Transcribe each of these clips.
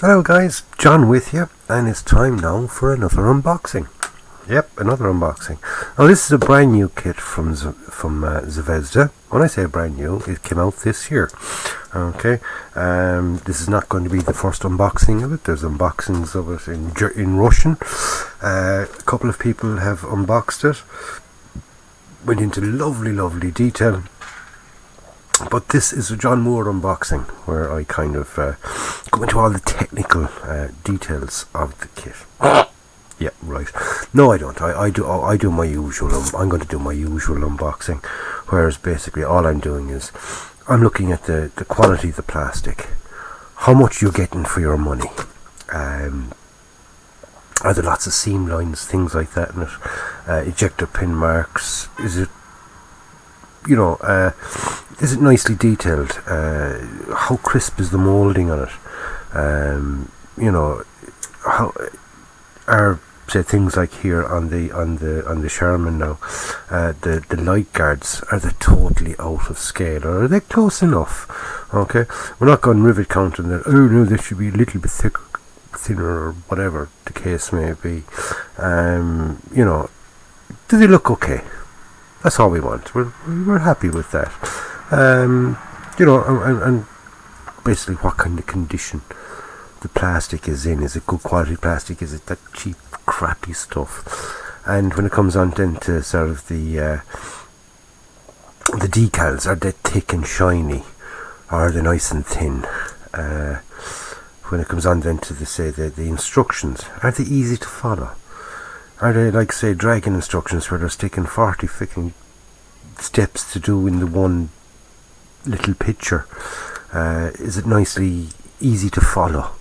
Hello guys, John with you, and it's time now for another unboxing. Yep, another unboxing. Now this is a brand new kit from ZVEZDA. When I say brand new, it came out this year. Okay, this is not going to be the first unboxing of it. There's unboxings of it in Russian. A couple of people have unboxed it, went into lovely detail. But this is a John Moore unboxing, where I kind of go into all the technical details of the kit. Yeah, right. No, I don't. I do my usual. I'm going to do my usual unboxing, whereas basically all I'm doing is I'm looking at the quality of the plastic, how much you're getting for your money. Are there lots of seam lines, things like that in it? Ejector pin marks. Is it, is it nicely detailed? How crisp is the moulding on it? How are, say, things like here on the Sherman now, the light guards, are they totally out of scale, or are they close enough? Okay, we're not going rivet counting that. Oh no, they should be a little bit thicker, thinner, or whatever the case may be. Do they look okay? That's all we want. We're happy with that. And basically what kind of condition the plastic is in. Is it good quality plastic? Is it that cheap, crappy stuff? And when it comes on then to sort of the decals, are they thick and shiny, or are they nice and thin? When it comes on then to the instructions, are they easy to follow? Are they like, say, dragon instructions where they're sticking 40 freaking steps to do in the one little picture? Is it nicely easy to follow?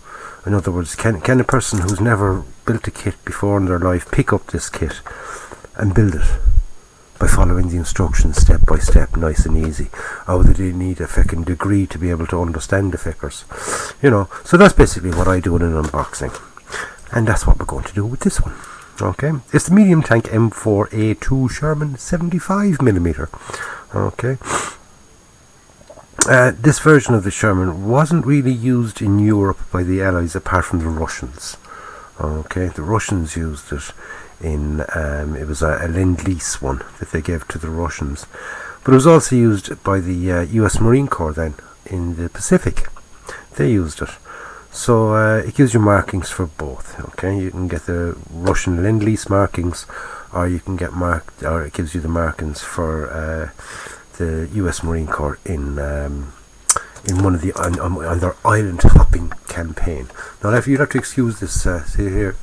In other words, can a person who's never built a kit before in their life pick up this kit and build it by following the instructions step by step, nice and easy? Or do they need a fucking degree to be able to understand the figures? So that's basically what I do in an unboxing, and that's what we're going to do with this one. Okay, it's the medium tank M4A2 Sherman 75mm. Okay, this version of the Sherman wasn't really used in Europe by the Allies, apart from the Russians. Okay, the Russians used it in it was a Lend-Lease one that they gave to the Russians, but it was also used by the US Marine Corps then in the Pacific. They used it. So it gives you markings for both. Okay, you can get the Russian Lend-Lease markings, or you can get or it gives you the markings for the U.S. Marine Corps in one of the on their island hopping campaign. Now, you'd have to excuse this. See here,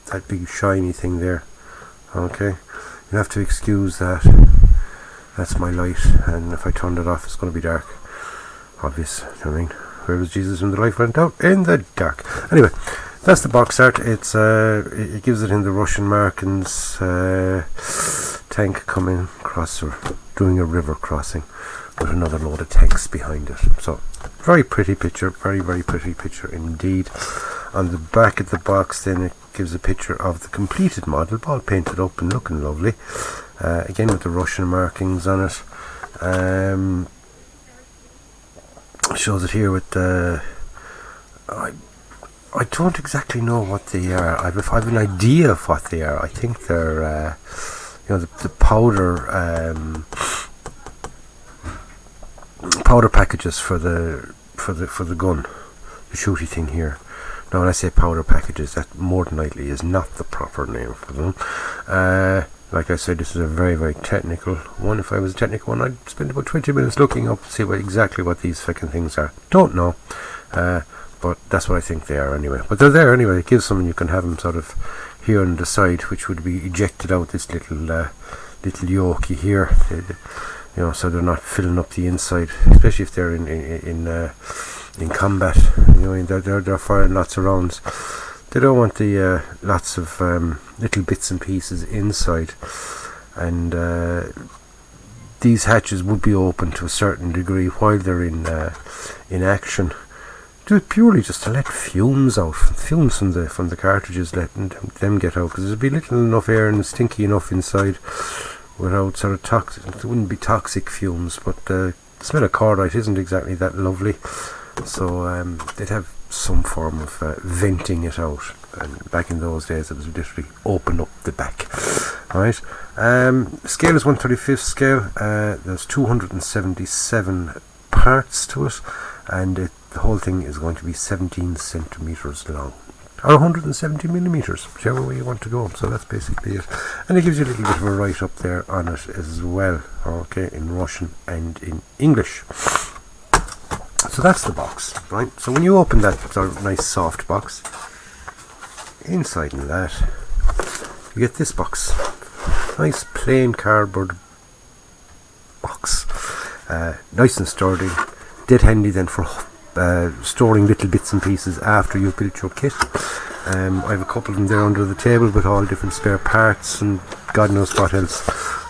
that big shiny thing there. Okay, you have to excuse that. That's my light, and if I turn it off, it's going to be dark. Obvious. You know what I mean? Where was Jesus when the light went out? In the dark. Anyway, that's the box art. It's it gives it in the Russian markings. Tank coming across, or doing a river crossing, with another load of tanks behind it. So very pretty picture, very pretty picture indeed. On the back of the box then it gives a picture of the completed model, all painted up and looking lovely. Again with the Russian markings on it. Shows it here with the I don't exactly know what they are. I have an idea of what they are. I think they're the powder packages for the gun, the shooty thing here. Now when I say powder packages, that more than likely is not the proper name for them. Like I said, this is a very technical one. If I was a technical one, I'd spend about 20 minutes looking up to see exactly what these fucking things are. Don't know, but that's what I think they are anyway. But they're there anyway. It gives them, you can have them sort of here on the side, which would be ejected out this little yoke here. So they're not filling up the inside, especially if they're in combat. They're firing lots of rounds. They don't want the lots of little bits and pieces inside, and these hatches would be open to a certain degree while they're in action, purely just to let fumes out, from the cartridges, letting them get out, because there'd be little enough air and stinky enough inside without sort of toxic. It wouldn't be toxic fumes, but the smell of cordite isn't exactly that lovely. so they'd have some form of venting it out, and back in those days it was literally open up the back. Right, scale is 1/35 scale. There's 277 parts to it, and the whole thing is going to be 17 centimeters long, or 170 millimeters, whichever way you want to go. So that's basically it, and it gives you a little bit of a write up there on it as well, okay, in Russian and in English. So that's the box, right? So when you open that sort of nice soft box, inside in that you get this box, nice plain cardboard box, nice and sturdy, dead handy then for storing little bits and pieces after you've built your kit. I have a couple of them there under the table with all different spare parts and God knows what else.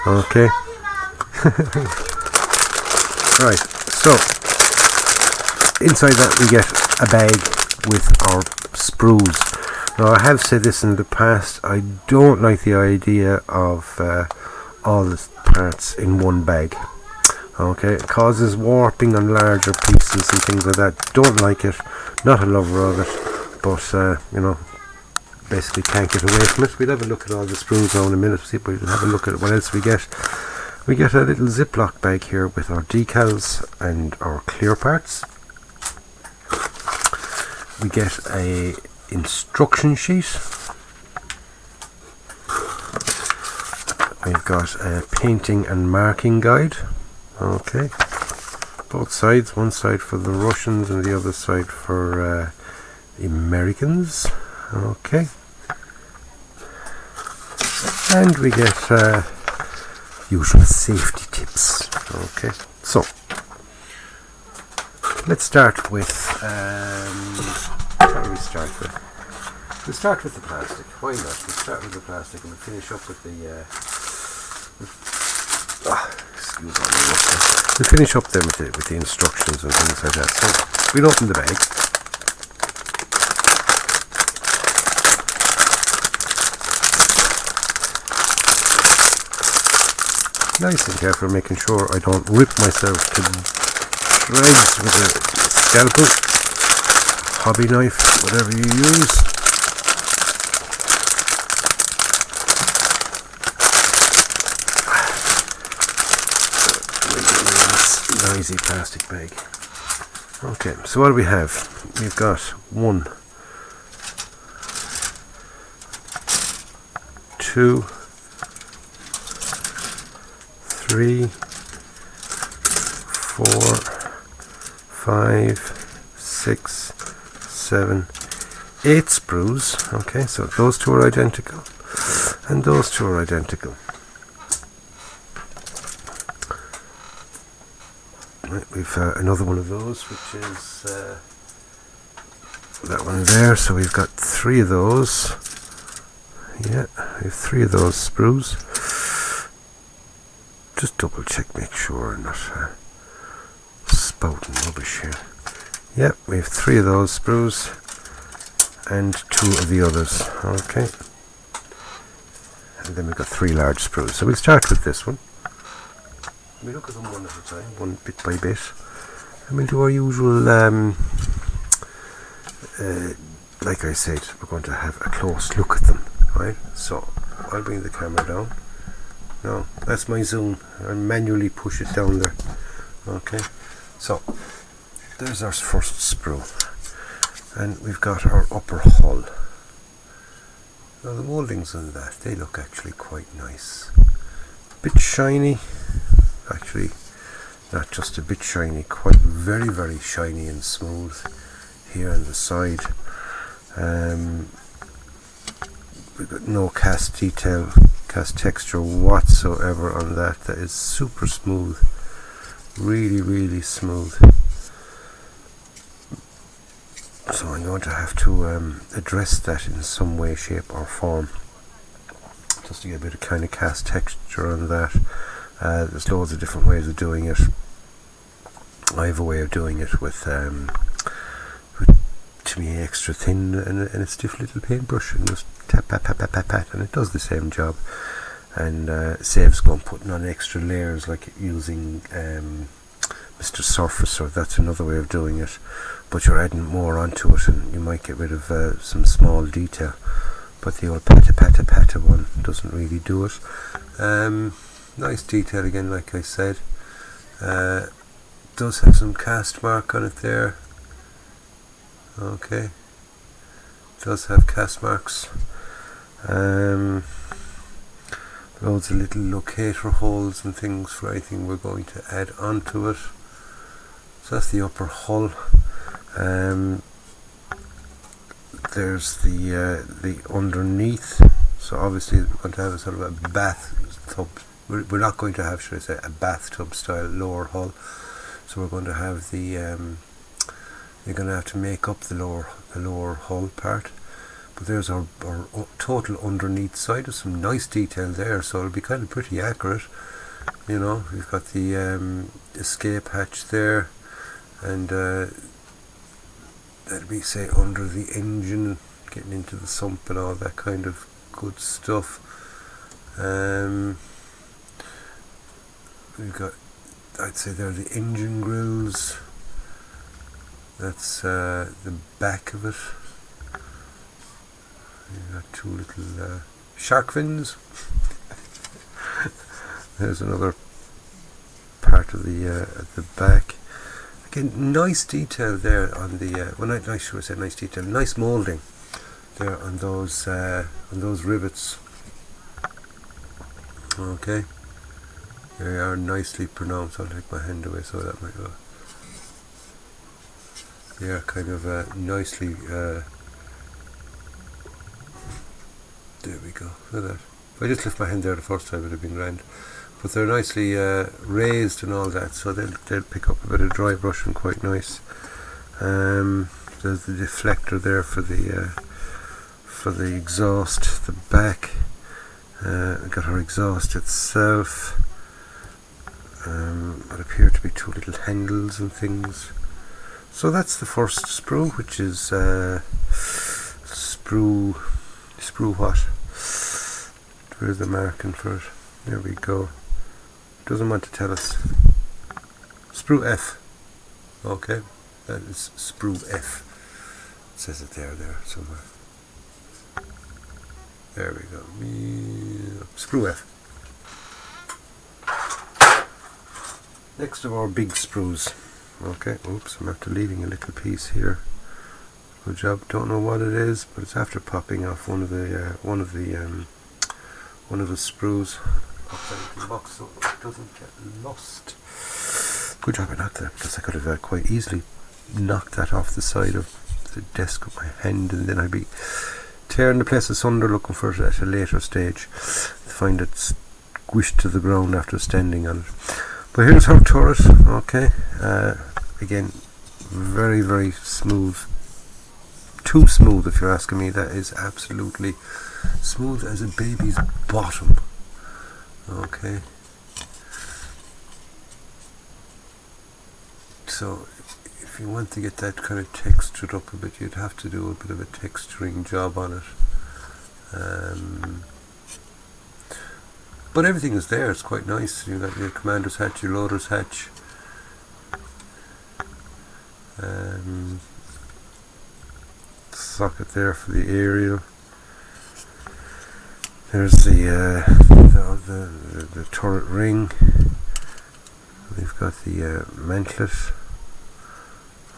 Okay. Right, so inside that we get a bag with our sprues. Now, I have said this in the past, I don't like the idea of all the parts in one bag. Okay, it causes warping on larger pieces and things like that. Don't like it, not a lover of it, but you know, basically can't get away from it. We'll have a look at all the sprues now in a minute. We'll have a look at what else we get. We get a little Ziploc bag here with our decals and our clear parts. We get a instruction sheet. We've got a painting and marking guide. Okay, both sides, one side for the Russians and the other side for the Americans. Okay, and we get usual safety tips. Okay, so let's start with what do we start with? We'll start with the plastic. Why not? We'll start with the plastic and we'll finish up with the excuse me. We'll finish up then with the instructions and things like that. So we'll open the bag. Nice and careful, making sure I don't rip myself to shreds with a scalpel, hobby knife, whatever you use. Noisy plastic bag. Okay, so what do we have? We've got 1, 2, 3, 4, 5, 6, 7, 8 sprues. Okay, so those two are identical and those two are identical. Right, we've another one of those, which is that one there. So we've got 3 of those. Yeah, we have 3 of those sprues. Just double check, make sure I'm not spouting rubbish here. Yep, we have 3 of those sprues and 2 of the others. Okay, and then we've got 3 large sprues. So we'll start with this one. We look at them one at a time, one bit by bit, and we'll do our usual, like I said, we're going to have a close look at them, right? So I'll bring the camera down. No, that's my zoom. I'll manually push it down there. Okay, so there's our first sprue, and we've got our upper hull. Now the mouldings on that, they look actually quite nice. Bit shiny. Actually, not just a bit shiny, quite very, very shiny and smooth here on the side. We've got no cast detail, cast texture whatsoever on that. That is super smooth, really, really smooth. So I'm going to have to address that in some way, shape or form, just to get a bit of kind of cast texture on that. There's loads of different ways of doing it. I have a way of doing it with to me extra thin and a stiff little paintbrush, and just tap, pat, pat, pat, pat, pat, and it does the same job, and saves going putting on extra layers like using Mr. Surfacer, that's another way of doing it, but you're adding more onto it and you might get rid of some small detail, but the old pata one doesn't really do it. Nice detail again, like I said. Does have some cast mark on it there. Okay, does have cast marks. Loads of little locator holes and things for anything we're going to add onto it. So that's the upper hull. There's the underneath. So obviously we're going to have a sort of a bathtub. We're not going to have, should I say, a bathtub style lower hull. So we're going to have the you're going to have to make up the lower hull part. But there's our total underneath side. There's some nice detail there, so it'll be kind of pretty accurate. You know, we've got the escape hatch there, and that'll be, say, under the engine, getting into the sump and all that kind of good stuff. We've got, I'd say, there are the engine grills. That's the back of it. You've got two little shark fins. There's another part of the at the back. Again, nice detail there on the. Well, I should have said nice detail. Nice moulding there on those rivets. Okay, they are nicely pronounced. I'll take my hand away so that might go. They are kind of nicely. There we go. Look at that. If I just lift my hand there the first time, it would have been grand. But they're nicely raised and all that, so they'll pick up a bit of dry brushing quite nice. There's the deflector there for the exhaust. The back. We've got our exhaust itself. What appear to be two little handles and things. So that's the first sprue, which is sprue what? Where's the marking for it? There we go. Doesn't want to tell us. Sprue F. Okay, that is sprue F. It says it there somewhere. There we go. Sprue F. Next of our big sprues. Okay, oops, I'm after leaving a little piece here. Good job. Don't know what it is, but it's after popping off one of the sprues. Pop that into the box so it doesn't get lost. Good job I knocked that, because I could have quite easily knocked that off the side of the desk with my hand, and then I'd be tearing the place asunder looking for it at a later stage. Find it squished to the ground after standing on it. But here's our turret. Okay, again, very, very smooth. Too smooth, if you're asking me. That is absolutely smooth as a baby's bottom. Okay. So, if you want to get that kind of textured up a bit, you'd have to do a bit of a texturing job on it. But everything is there. It's quite nice. You've got your commander's hatch, your loader's hatch. Socket there for the aerial. There's the turret ring. We've got the mantlet.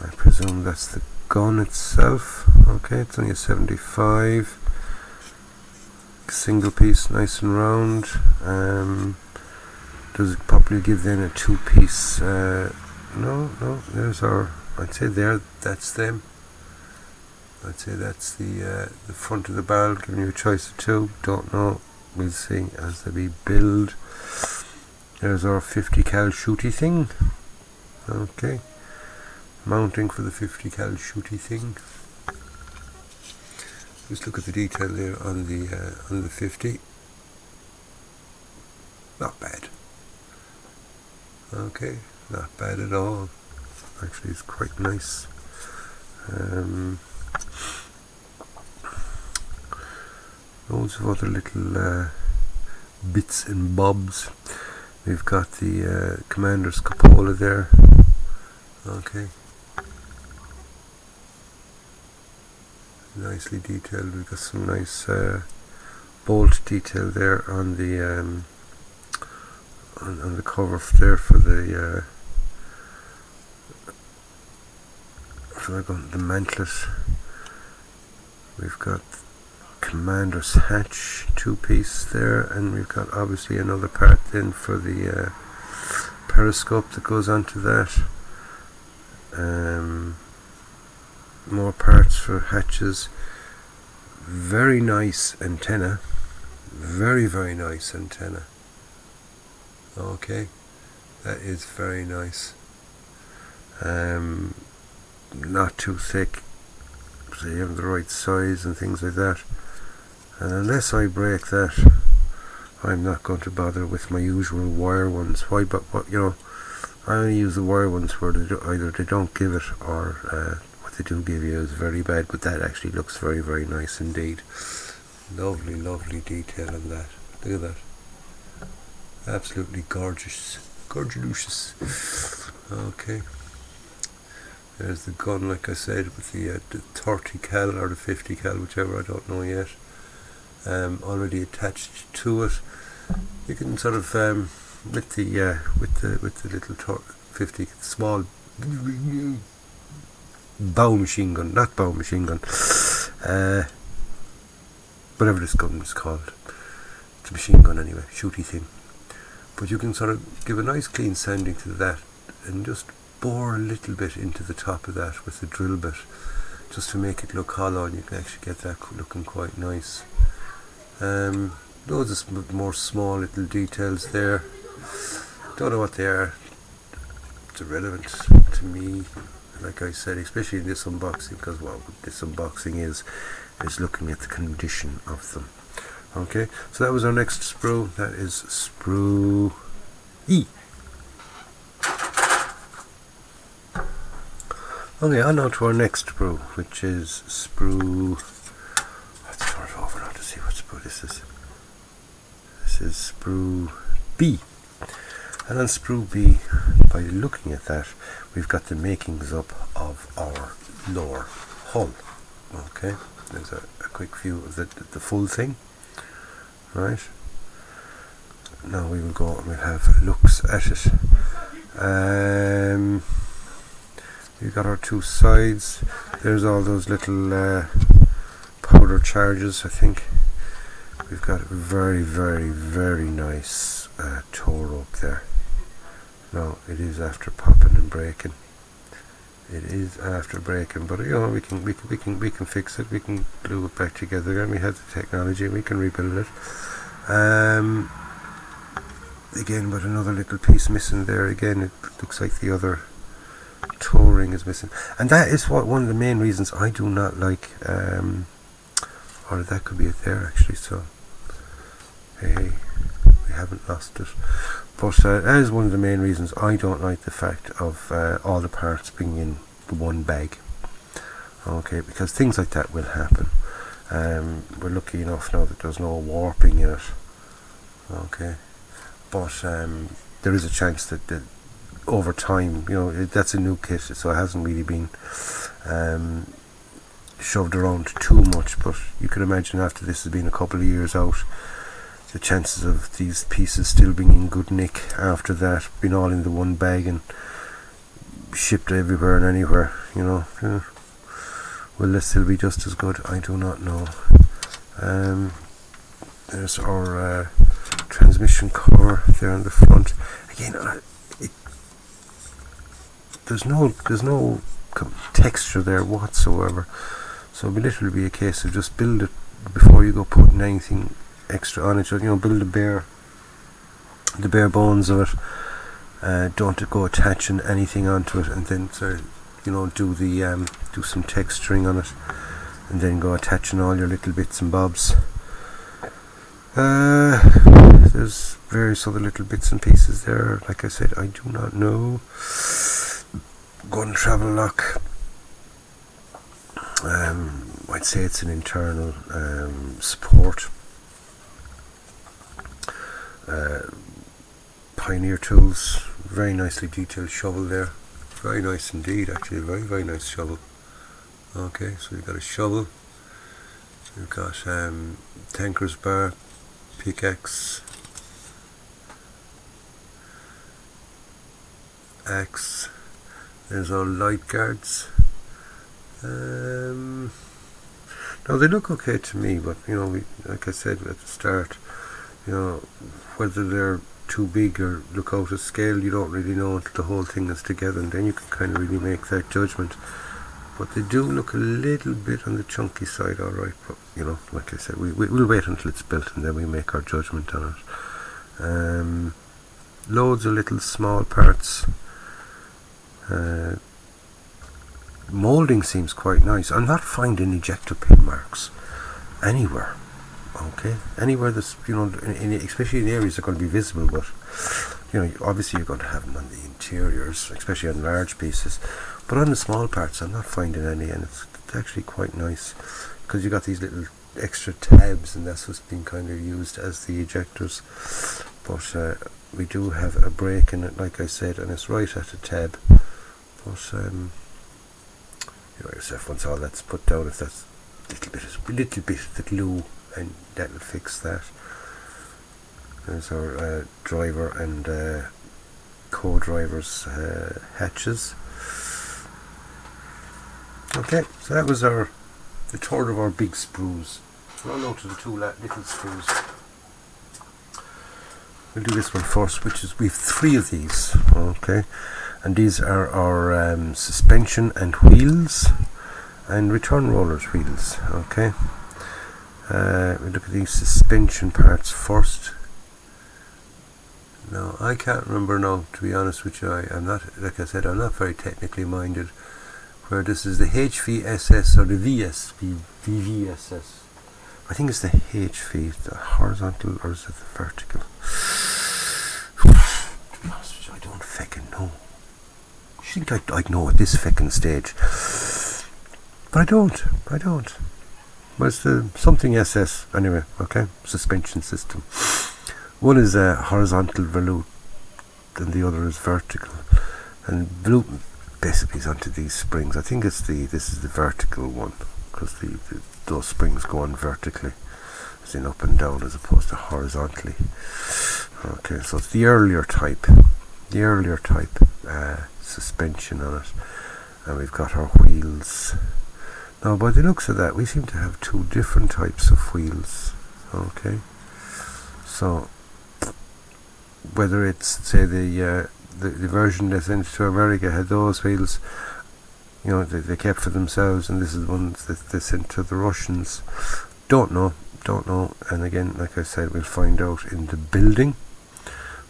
I presume that's the gun itself. Okay, it's only a 75. Single piece, nice and round. Does it probably give then a two-piece? No. There's our. I'd say there. That's them. I'd say that's the front of the barrel, giving you a choice of two. Don't know. We'll see as they be build. There's our 50 cal shooty thing. Okay. Mounting for the 50 cal shooty thing. Just look at the detail there on the 50. Not bad. Okay, not bad at all. Actually, it's quite nice. Loads of other little bits and bobs. We've got the commander's cupola there. Okay. Nicely detailed. We've got some nice bolt detail there on the on the cover there for the mantlet. We've got commander's hatch 2-piece there, and we've got obviously another part then for the periscope that goes onto that. More parts for hatches. Very nice antenna. Very, very nice antenna. Okay, that is very nice. Not too thick, so you have the right size and things like that. And unless I break that, I'm not going to bother with my usual wire ones. Why? But what, you know, I only use the wire ones where either they don't give it, or what they do give you is very bad. But that actually looks very, very nice indeed. Lovely, lovely detail on that. Look at that. Absolutely gorgeous. Gorgeous. Okay. There's the gun, like I said, with the 30 cal or the 50 cal, whichever, I don't know yet. Already attached to it. You can sort of with the little 50 small bow machine gun, not bow machine gun. Whatever this gun is called. It's a machine gun anyway, shooty thing. But you can sort of give a nice clean sanding to that and just bore a little bit into the top of that with the drill bit, just to make it look hollow, and you can actually get that looking quite nice. Loads of more small little details there. Don't know what they are. It's irrelevant to me, like I said, especially in this unboxing, because what this unboxing is looking at the condition of them. Okay, so that was our next sprue. That is sprue E. Okay, on now to our next sprue, which is sprue. Let's turn it over now to see what sprue this is. This is sprue B. And on sprue B, by looking at that, we've got the makings up of our lower hull. Okay, there's a quick view of the full thing. Right, now we will go and we'll have looks at it. We've got our two sides. There's all those little powder charges, I think. We've got a very, very, very nice tow rope there. Now it is after popping and breaking. It is after breaking, but you know, we can fix it. We can glue it back together again. We have the technology. We can rebuild it. Again, but another little piece missing there. Again, it looks like the other toe ring is missing, and that is one of the main reasons I do not like. Or that could be it there actually. So hey, we haven't lost it. But that is one of the main reasons I don't like the fact of all the parts being in the one bag. Okay, because things like that will happen. We're lucky enough now that there's no warping in it. Okay, but there is a chance that over time, you know, that's a new kit, so it hasn't really been shoved around too much. But you can imagine after this has been a couple of years out, the chances of these pieces still being in good nick after that, being all in the one bag and shipped everywhere and anywhere, you know, will they still be just as good? I do not know. There's our transmission cover there on the front. Again, there's no texture there whatsoever, so it'll literally be a case of just build it before you go putting anything extra on it. You know, build the bare bones of it. Don't go attaching anything onto it, and then you know, do some texturing on it, and then go attaching all your little bits and bobs. There's various other little bits and pieces there. Like I said, I do not know. Gun travel lock. I'd say it's an internal support. Pioneer tools, very nicely detailed shovel there. very nice indeed, actually. A very, very nice shovel. Okay, so we've got a shovel. We've got tanker's bar, pickaxe, axe. There's our light guards. Now they look okay to me, but you know, like I said at the start, you know, whether they're too big or look out of scale, you don't really know until the whole thing is together, and then you can kind of really make that judgment. But they do look a little bit on the chunky side, alright, but you know, like I said, we'll wait until it's built and then we make our judgment on it. Loads of little small parts. Moulding seems quite nice. I'm not finding ejector pin marks anywhere. Okay, anywhere that's, you know, especially in areas that are going to be visible, but you know, obviously you're going to have them on the interiors, especially on large pieces. But on the small parts, I'm not finding any, and it's actually quite nice because you got these little extra tabs, and that's what's been kind of used as the ejectors. But we do have a brake in it, like I said, and it's right at the tab. But you know yourself, once all that's put down, if that's a little bit of the glue, and that'll fix that. There's our driver and co-driver's hatches. Okay, so that was the third of our big sprues. We're on to the two little sprues. We'll do this one first, which is, we've 3 of these, okay, and these are our suspension and wheels and return rollers wheels, okay. We look at these suspension parts first. Now, I can't remember now, to be honest with you. I'm not, like I said, I'm not very technically minded. Where this is the HVSS or the VVSS. I think it's the HV, the horizontal, or is it the vertical? To be honest with you, I don't feckin' know. You think I'd know at this feckin' stage. But I don't. But it's the something SS, anyway, okay? Suspension system. One is a horizontal volute, and the other is vertical. And volute basically is onto these springs. I think this is the vertical one, because those springs go on vertically, as in up and down, as opposed to horizontally. Okay, so it's the earlier type suspension on it, and we've got our wheels. Now, by the looks of that, we seem to have 2 different types of wheels. Okay, so whether it's, say, the version they sent to America had those wheels, you know, they kept for themselves, and this is the ones that they sent to the Russians. Don't know, and again, like I said, we'll find out in the building.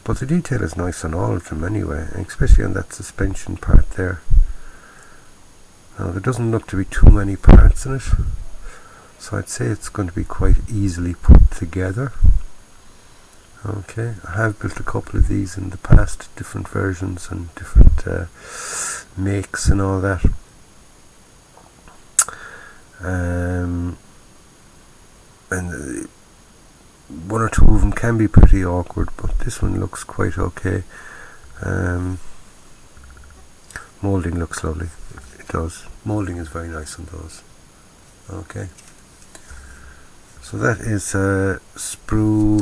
But the detail is nice on all of them anyway, especially on that suspension part there. Now, there doesn't look to be too many parts in it, so I'd say it's going to be quite easily put together. Okay, I have built a couple of these in the past, different versions and different makes and all that. And one or two of them can be pretty awkward, but this one looks quite okay. Moulding looks lovely. It does. Moulding is very nice on those. Okay. So that is sprue.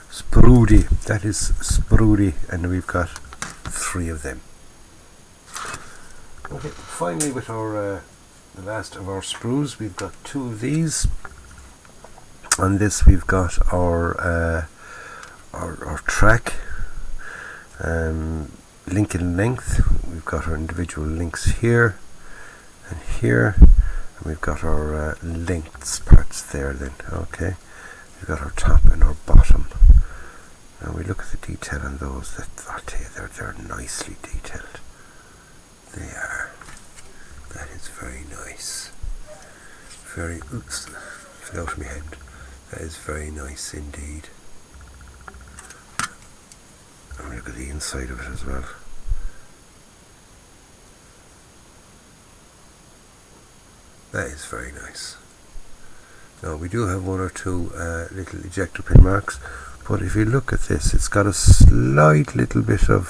Sprudy. That is sprudy, and we've got 3 of them. Okay, finally with our the last of our sprues, we've got 2 of these. On this we've got our track, link in length. We've got our individual links here and here, and we've got our lengths parts there then. Okay, we've got our top and our bottom. Now we look at the detail on those. I'll tell you, they're nicely detailed. They are. That is very nice. Very, oops, fell out of my hand. That is very nice indeed. And look at the inside of it as well. That is very nice. Now we do have 1 or 2 little ejector pin marks, But if you look at this, it's got a slight little bit of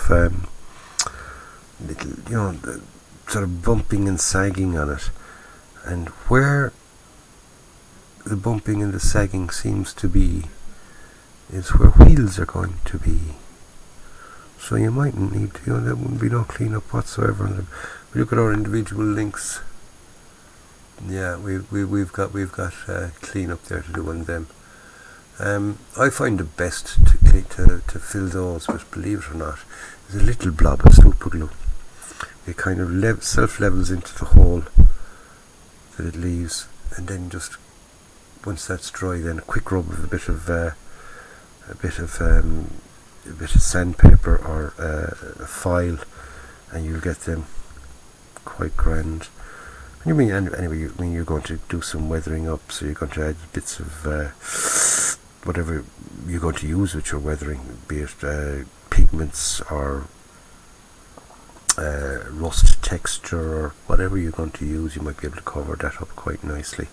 sort of bumping and sagging on it, and where the bumping and the sagging seems to be is where wheels are going to be. So you mightn't need to, there wouldn't be no cleanup whatsoever on them. We look at our individual links. Yeah, we've got cleanup there to do on them. I find the best to fill those with, believe it or not, is a little blob of super glue. It kind of self-levels into the hole that it leaves, and then just once that's dry, then a quick rub of a bit of sandpaper or a file, and you'll get them quite grand. You mean anyway? You're going to do some weathering up, so you're going to add bits of whatever you're going to use with your weathering, be it pigments or rust texture or whatever you're going to use. You might be able to cover that up quite nicely.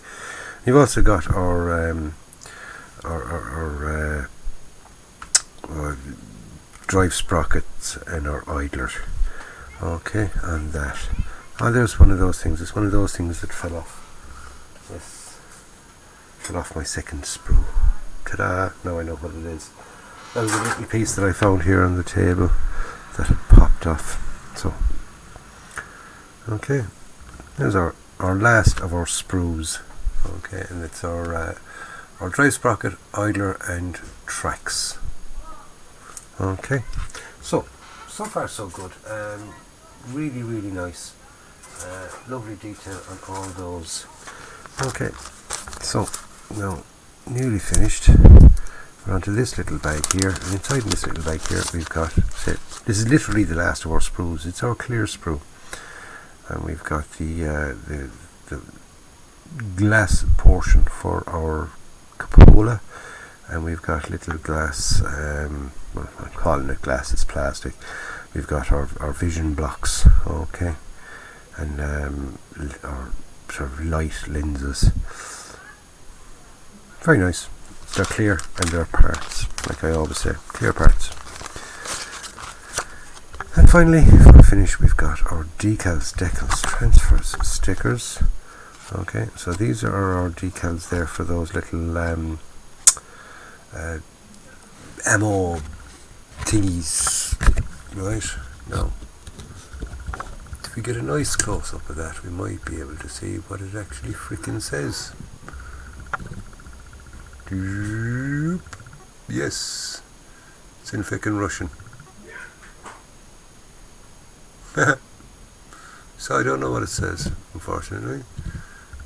You've also got our drive sprockets and our idler. Okay, and that. Oh, there's one of those things. It's one of those things that fell off. Yes, fell off my second sprue. Ta-da! Now I know what it is. That was a little piece that I found here on the table that had popped off. So, okay, there's our last of our sprues. Okay, and it's our drive sprocket, idler, and tracks. Okay, so far so good. Really, really nice. Lovely detail on all those. Okay, so now nearly finished. We're onto this little bag here, and inside this little bag here we've got, this is literally the last of our sprues. It's our clear sprue, and we've got the glass portion for our cupola, and we've got little glass, well, I'm calling it glass, it's plastic. We've got our vision blocks, okay, and our sort of light lenses. Very nice. They're clear and they're parts, like I always say, clear parts. And finally, for a finish, we've got our decals, transfers, stickers. Okay, so these are our decals there for those little ammo thingies, right? Now, if we get a nice close up of that, we might be able to see what it actually freaking says. Yes, it's in frickin' Russian. So I don't know what it says, unfortunately,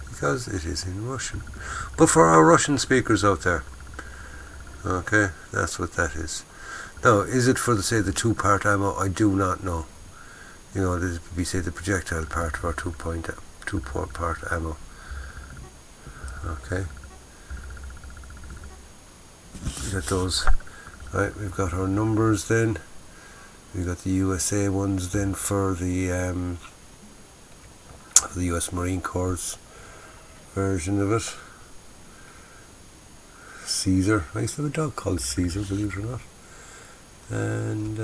because it is in Russian. But for our Russian speakers out there, okay, that's what that is. Now, is it for the, say, the 2-part ammo? I do not know. You know, we say the projectile part of our 2-part ammo. Okay. We got those. Right, we've got our numbers then. We've got the USA ones then for the US Marine Corps version of it. Caesar. I used to have a dog called Caesar, believe it or not. And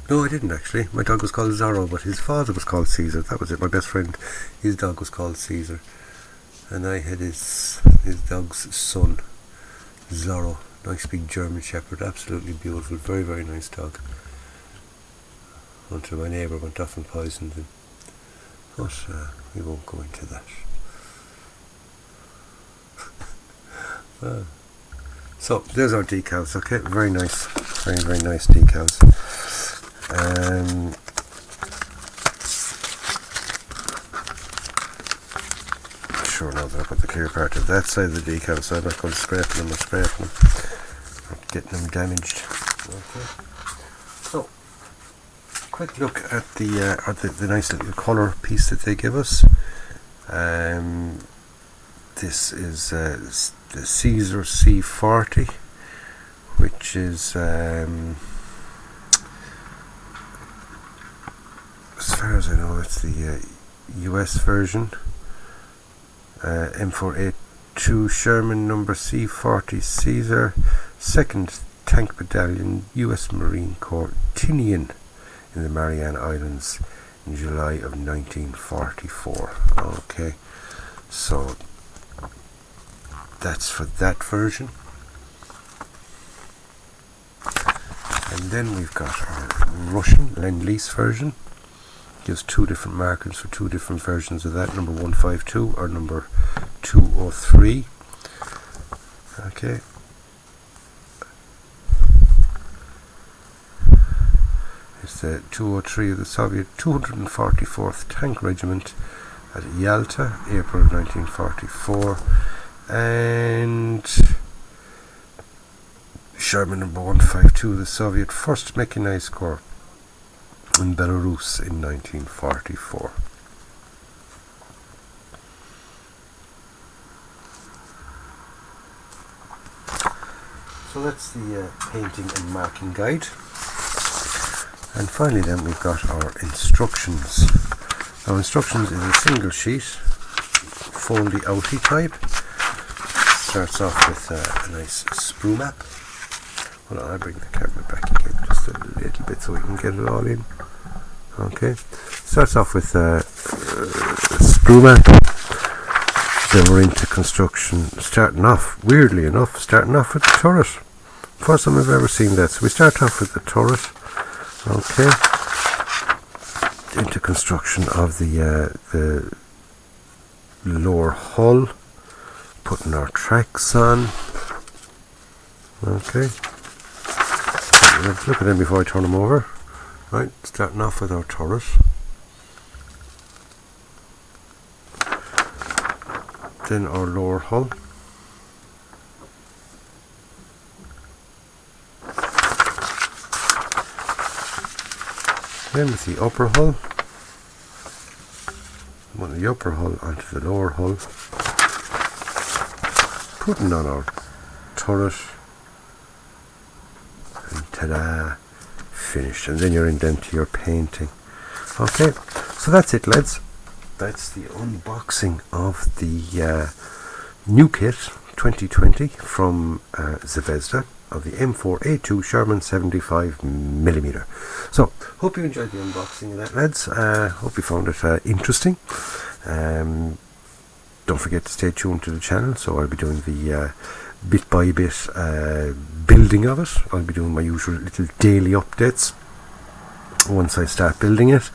no, I didn't actually. My dog was called Zorro, but his father was called Caesar. That was it. My best friend, his dog was called Caesar, and I had his dog's son, Zorro. Nice big German Shepherd, absolutely beautiful, very, very nice dog. Until my neighbour went off and poisoned him. But we won't go into that. So there's our decals. Okay, very nice, very, very nice decals. Sure, now that I put the clear part of that side of the decal, so I'm not going to scraping them or getting them damaged. Okay. So, quick look at the nice little colour piece that they give us. This is the Caesar C40, which is as far as I know, it's the US version. M4A2 to Sherman number C40 Caesar, 2nd Tank Battalion, US Marine Corps, Tinian in the Mariana Islands in July of 1944. Okay, so that's for that version. And then we've got our Russian Lend-Lease version. Gives 2 different markers for 2 different versions of that, number 152 or number 203. Okay. It's the 203 of the Soviet 244th Tank Regiment at Yalta, April of 1944. And Sherman number 152, the Soviet 1st Mechanized Corps in Belarus in 1944. So that's the painting and marking guide. And finally then we've got our instructions. Our instructions is a single sheet, foldy outy type. Starts off with a nice sprue map. Hold on, I'll bring the camera back again just a little bit so we can get it all in. Okay, starts off with a sprue map. Then we're into construction, starting off, weirdly enough, starting off with the turret. First time I've ever seen that. So we start off with the turret. Okay, into construction of the lower hull, putting our tracks on. Okay, let's look at them before I turn them over. Right, starting off with our turret. Then our lower hull. Then with the upper hull. Putting the upper hull onto the lower hull. Putting on our turret. And ta-da! Finished. And then you're into your painting. Okay, so that's it, lads. That's the unboxing of the new kit 2020 from ZVEZDA of the M4A2 Sherman 75mm. So, hope you enjoyed the unboxing of that, lads. Hope you found it interesting. Don't forget to stay tuned to the channel, so I'll be doing the bit by bit building of it. I'll be doing my usual little daily updates once I start building it.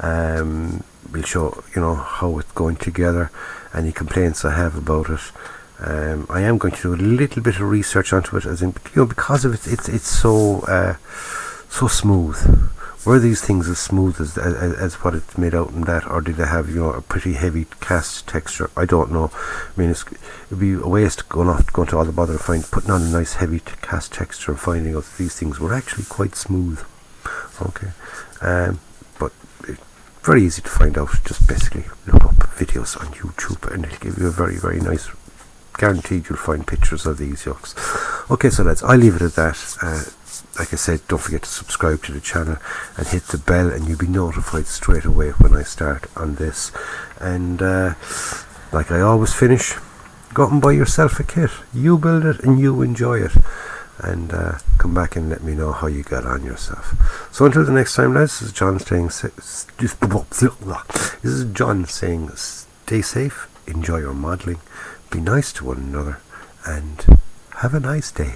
We'll show how it's going together, any complaints I have about it. I am going to do a little bit of research onto it, as in, because of it's so smooth. Were these things as smooth as what it's made out in that, or did they have a pretty heavy cast texture? I don't know. I mean, it'd be a waste going to all the bother of putting on a nice heavy cast texture and finding out that these things were actually quite smooth. Okay, but very easy to find out. Just basically look up videos on YouTube and it'll give you a very, very nice, guaranteed you'll find pictures of these yokes. Okay, so lads, I'll leave it at that. Like I said, don't forget to subscribe to the channel and hit the bell, and you'll be notified straight away when I start on this. And like I always finish, go out and buy yourself a kit. You build it and you enjoy it, and come back and let me know how you got on yourself. So until the next time, lads, this is John saying stay safe, enjoy your modelling, be nice to one another, and have a nice day.